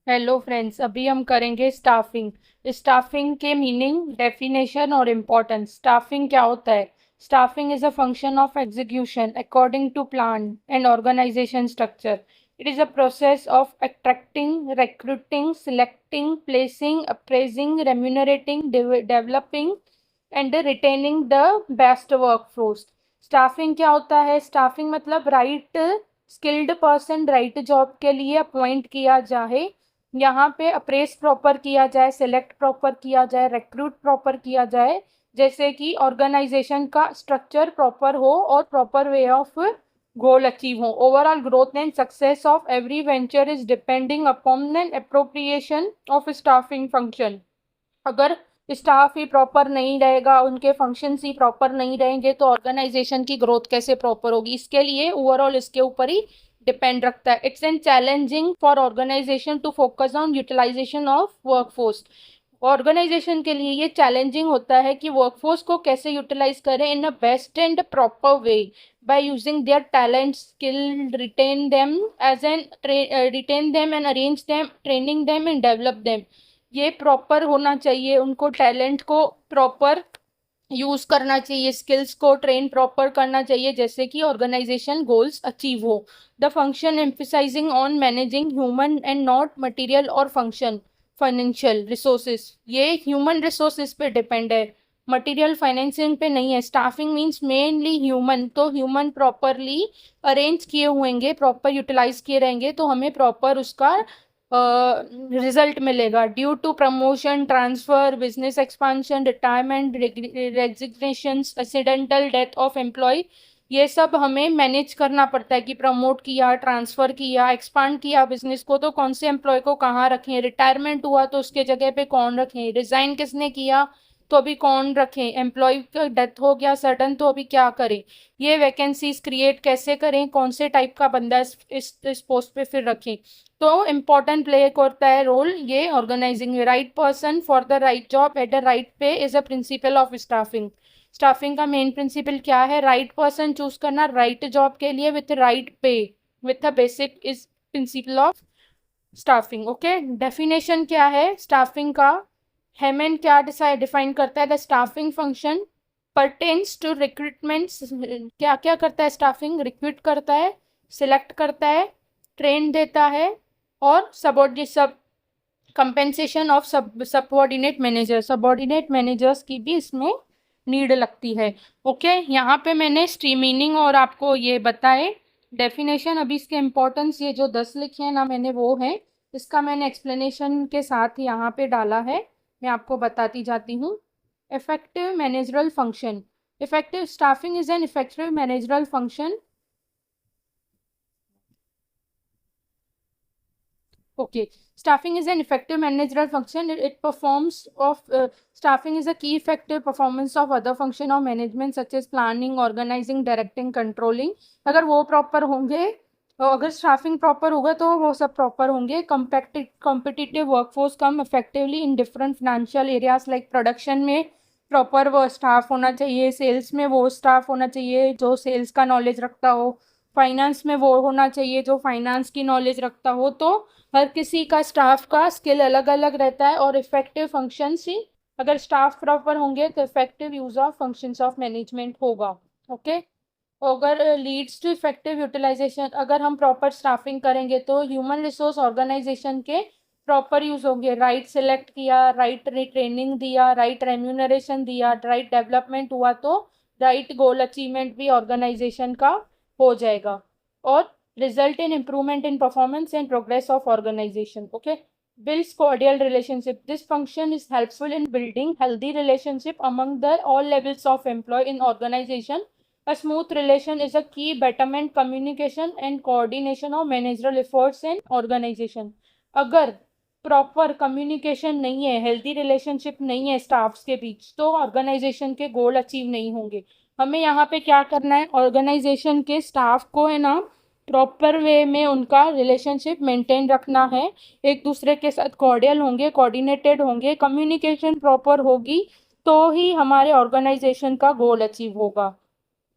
Hello friends, अभी हम करेंगे स्टाफिंग। स्टाफिंग के मीनिंग, डेफिनेशन और इम्पोर्टेंस। स्टाफिंग क्या होता है? Staffing is a function of execution according to plan and organisation structure. It is a process of attracting, recruiting, selecting, placing, appraising, remunerating, developing and retaining the best workforce. Staffing क्या होता है? Staffing मतलब right skilled person right job के लिए appoint किया जाए। यहाँ पे अप्रेस प्रॉपर किया जाए, सिलेक्ट प्रॉपर किया जाए, रिक्रूट प्रॉपर किया जाए, जैसे कि ऑर्गेनाइजेशन का स्ट्रक्चर प्रॉपर हो और proper way of goal achieve हो। Overall growth and success of every venture is depending upon an appropriation of staffing function. अगर स्टाफ ही प्रॉपर नहीं रहेगा, उनके फंक्शंस ही प्रॉपर नहीं रहेंगे, तो ऑर्गेनाइजेशन की ग्रोथ कैसे प्रॉपर होगी? इसके लिए ओवरऑल इसके ऊपर ही डिपेंड रखता है। It's an challenging for organisation to focus on utilisation of workforce. Organisation के लिए ये चैलेंजिंग होता है कि वर्कफोर्स को कैसे यूटिलाइज करें in a best and proper way by using their talent, skill, retain them and arrange them, training them and develop them. ये प्रॉपर होना चाहिए, उनको टैलेंट को प्रॉपर यूज करना चाहिए, स्किल्स को ट्रेन प्रॉपर करना चाहिए, जैसे कि ऑर्गेनाइजेशन गोल्स अचीव हो। The function emphasising on managing human and not material और फंक्शन फाइनेंशियल रिसोर्सेज। ये ह्यूमन रिसोर्सेज पे डिपेंड है, मटेरियल फाइनेंसिंग पे नहीं है। स्टाफिंग मींस मेनली ह्यूमन, तो ह्यूमन प्रॉपरली अरेंज किए हुएंगे, प्रॉपर यूटिलाइज किए रहेंगे, तो हमें प्रॉपर उसका रिजल्ट मिलेगा। Due to promotion, transfer, business expansion, retirement, resignation, accidental death of employ, ये सब हमें मैनेज करना पड़ता है कि प्रमोट किया, ट्रांसफर किया, एक्सपांड किया बिजनेस को, तो कौन से एम्प्लॉय को कहाँ रखें, रिटायरमेंट हुआ तो उसके जगह पे कौन रखें, रिजाइन किसने किया तो अभी कौन रखें, एम्प्लॉय का डेथ हो गया सडन तो अभी क्या करें, ये वैकेंसीज क्रिएट कैसे करें, कौन से टाइप का बंदा इस पोस्ट पे फिर रखें। तो इम्पोर्टेंट प्ले करता है रोल ये organising. Right person for the right job at the right pay is a principle of staffing. Staffing का मेन प्रिंसिपल क्या है? राइट पर्सन चूज करना राइट जॉब के लिए with right pay, with a basic is principle of staffing. Okay, definition क्या है staffing का? Haimann क्या डिफाइन करता है? The staffing function pertains to recruitment. क्या क्या करता है स्टाफिंग? रिक्रूट करता है, सिलेक्ट करता है, ट्रेन देता है, और सब compensation of subordinate manager, subordinate managers की भी इसमें नीड लगती है। ओके, यहाँ पे मैंने स्ट्रीम मीनिंग और आपको ये बताए डेफिनेशन। अभी इसके इम्पोर्टेंस ये जो 10 लिखे हैं ना मैंने, वो है, इसका मैंने एक्सप्लेनेशन के साथ यहाँ पे डाला है, मैं आपको बताती जाती हूँ। Effective managerial function. Effective staffing is an effective managerial function. Okay, staffing is an effective managerial function. It performs of staffing is a key effective performance of other function of management such as planning, organizing, directing, controlling. अगर वो proper होंगे, अगर staffing proper होगा तो वो सब proper होंगे। Competitive workforce come effectively in different financial areas like production में प्रॉपर वो स्टाफ होना चाहिए, सेल्स में वो स्टाफ होना चाहिए जो सेल्स का नॉलेज रखता हो, फाइनेंस में वो होना चाहिए जो फाइनेंस की नॉलेज रखता हो। तो हर किसी का स्टाफ का स्किल अलग अलग रहता है, और इफेक्टिव फंक्शंस ही, अगर स्टाफ प्रॉपर होंगे तो effective use of functions of management होगा। ओके, अगर लीड्स टू इफेक्टिव यूटिलाइजेशन, अगर हम प्रॉपर स्टाफिंग करेंगे तो ह्यूमन रिसोर्स ऑर्गेनाइजेशन के प्रॉपर यूज होंगे। राइट सिलेक्ट किया, राइट ट्रेनिंग दिया, राइट रेम्यूनरेशन दिया, राइट डेवलपमेंट हुआ, तो राइट गोल अचीवमेंट भी ऑर्गेनाइजेशन का हो जाएगा, और result in improvement in performance and progress of organization. Okay, builds cordial relationship. This function is helpful in building healthy relationship among the all levels of employee in organization. A smooth relation is a key betterment communication and coordination of managerial efforts in organization. अगर proper communication नहीं है, healthy relationship नहीं है staffs के बीच, तो organisation के goal achieve नहीं होंगे। हमें यहाँ पे क्या करना है? ऑर्गेनाइजेशन के स्टाफ को है ना प्रॉपर वे में उनका रिलेशनशिप मेंटेन रखना है, एक दूसरे के साथ कॉर्डियल होंगे, कोऑर्डिनेटेड होंगे, कम्युनिकेशन प्रॉपर होगी, तो ही हमारे ऑर्गेनाइजेशन का गोल अचीव होगा।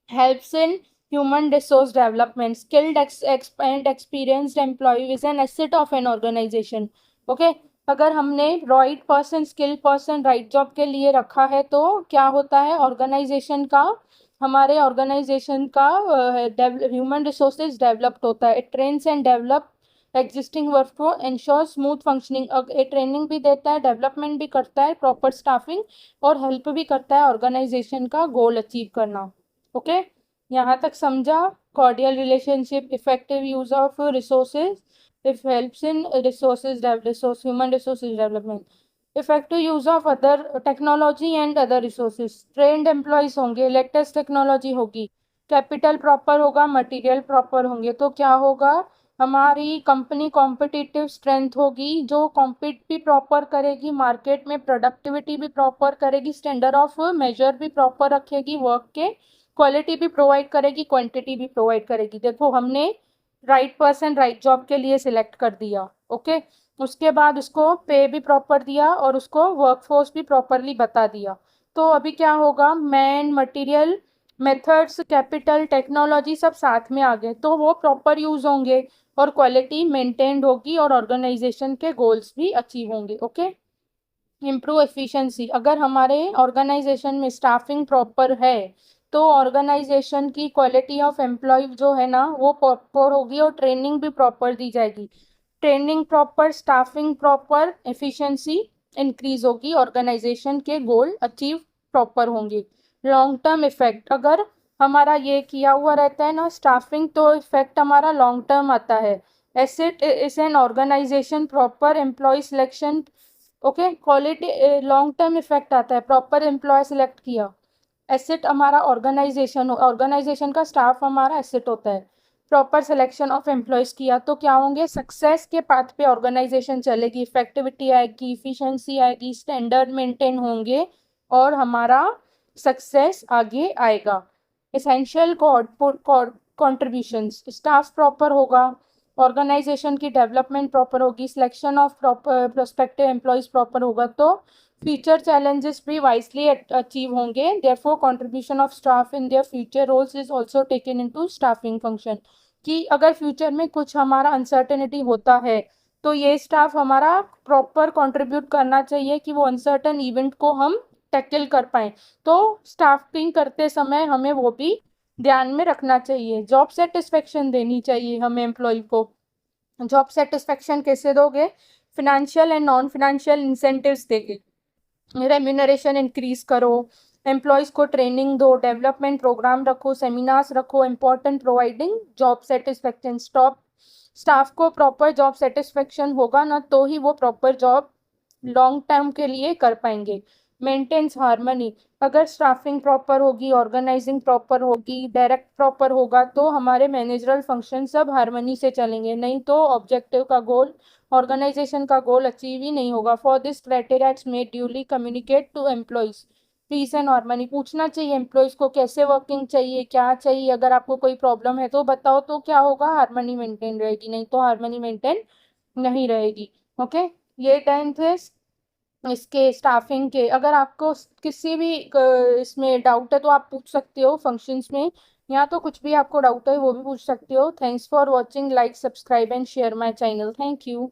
helps in human resource development. Skilled and experienced employee is an asset of an organization. Okay, अगर हमने right person, skill person right job के लिए रखा है तो क्या होता है, ऑर्गेनाइजेशन का, हमारे ऑर्गेनाइजेशन का ह्यूमन रिसोर्सेज डेवलप्ड होता है. It trains and develop existing work for ensure smooth functioning. ये ट्रेनिंग भी देता है, डेवलपमेंट भी करता है, प्रॉपर स्टाफिंग और हेल्प भी करता है ऑर्गेनाइजेशन का गोल अचीव करना. ओके, यहाँ तक समझा. Cordial relationship, effective use of resources, if helps in resource human resources development. Effective use of other technology and other resources. Trend employees होंगे, लेटेस्ट टेक्नोलॉजी होगी, कैपिटल प्रॉपर होगा, material proper होंगे, तो क्या होगा, हमारी कंपनी कॉम्पिटिटिव स्ट्रेंथ होगी, जो कॉम्पिट भी प्रॉपर करेगी मार्केट में, प्रोडक्टिविटी भी प्रॉपर करेगी, स्टैंडर्ड ऑफ मेजर भी प्रॉपर रखेगी वर्क के, क्वालिटी भी प्रोवाइड करेगी, क्वांटिटी भी प्रोवाइड करेगी. देखो हमने राइट पर्सन राइट जॉब के लिए सिलेक्ट कर दिया. ओके, उसके बाद उसको पे भी प्रॉपर दिया और उसको वर्कफोर्स भी प्रॉपरली बता दिया. तो अभी क्या होगा, man, material, methods, capital, technology सब साथ में आ गए, तो वो प्रॉपर यूज होंगे और क्वालिटी मेंटेन्ड होगी और ऑर्गेनाइजेशन के गोल्स भी अचीव होंगे. Okay, improve efficiency. अगर हमारे ऑर्गेनाइजेशन में स्टाफिंग प्रॉपर है तो ऑर्गेनाइजेशन की क्वालिटी ऑफ एम्प्लॉय जो है ना वो प्रॉपर होगी और ट्रेनिंग भी प्रॉपर दी जाएगी. Training proper, staffing proper, efficiency increase होगी, ऑर्गेनाइजेशन के गोल अचीव प्रॉपर होंगे. लॉन्ग टर्म इफेक्ट, अगर हमारा ये किया हुआ रहता है ना स्टाफिंग, तो इफेक्ट हमारा लॉन्ग टर्म आता है. Asset is an organisation, proper employ selection. Okay, quality long term effect आता है, प्रॉपर एम्प्लॉय सिलेक्ट किया. एसेट हमारा ऑर्गेनाइजेशन, ऑर्गेनाइजेशन का स्टाफ हमारा एसेट होता है. प्रॉपर सिलेक्शन ऑफ एम्प्लॉयज किया तो क्या होंगे, सक्सेस के पाथ पे ऑर्गेनाइजेशन चलेगी, इफेक्टिविटी आएगी, इफिशिएंसी आएगी, स्टैंडर्ड मेंटेन होंगे और हमारा सक्सेस आगे आएगा. एसेंशियल कॉन्ट्रीब्यूशंस, स्टाफ प्रॉपर होगा, ऑर्गेनाइजेशन की डेवलपमेंट प्रॉपर होगी, selection of proper prospective employees proper होगा, तो फ्यूचर चैलेंजेस भी वाइजली अचीव होंगे. Therefore contribution of staff in their future roles is also taken into staffing function. कि अगर future में कुछ हमारा अनसर्टेनिटी होता है तो ये स्टाफ हमारा प्रॉपर कंट्रीब्यूट करना चाहिए कि वो अनसर्टन इवेंट को हम टैकल कर पाएँ. तो स्टाफिंग करते समय हमें वो भी ध्यान में रखना चाहिए. जॉब सेटिस्फेक्शन देनी चाहिए हमें एम्प्लॉय को. जॉब सेटिस्फेक्शन कैसे दोगे, financial and non financial incentives देके, रेम्यूनरेशन इंक्रीज करो, एम्प्लॉयज़ को ट्रेनिंग दो, डेवलपमेंट प्रोग्राम रखो, सेमिनार्स रखो, important providing job satisfaction. Staff को प्रॉपर जॉब सेटिस्फेक्शन होगा ना तो ही वो प्रॉपर जॉब लॉन्ग टर्म के लिए कर पाएंगे. मेंटेन्स हार्मनी, अगर स्टाफिंग प्रॉपर होगी, ऑर्गेनाइजिंग प्रॉपर होगी, डायरेक्ट प्रॉपर होगा तो हमारे मैनेजरल फंक्शन सब हार्मनी से चलेंगे, नहीं तो ऑब्जेक्टिव का गोल, ऑर्गेनाइजेशन का गोल अचीव ही नहीं होगा. For this criteria it's made duly communicate to employees. Peace and harmony, पूछना चाहिए एम्प्लॉयज़ को कैसे वर्किंग चाहिए, क्या चाहिए, अगर आपको कोई प्रॉब्लम है तो बताओ, तो क्या होगा, हार्मनी मेंटेन रहेगी, नहीं तो हार्मनी मेंटेन नहीं रहेगी. ओके, ये 10th है इसके स्टाफिंग के. अगर आपको किसी भी इसमें डाउट है तो आप पूछ सकते हो फंक्शंस में, या तो कुछ भी आपको डाउट है वो भी पूछ सकते हो. Thanks for watching, like, subscribe and share my channel. Thank you.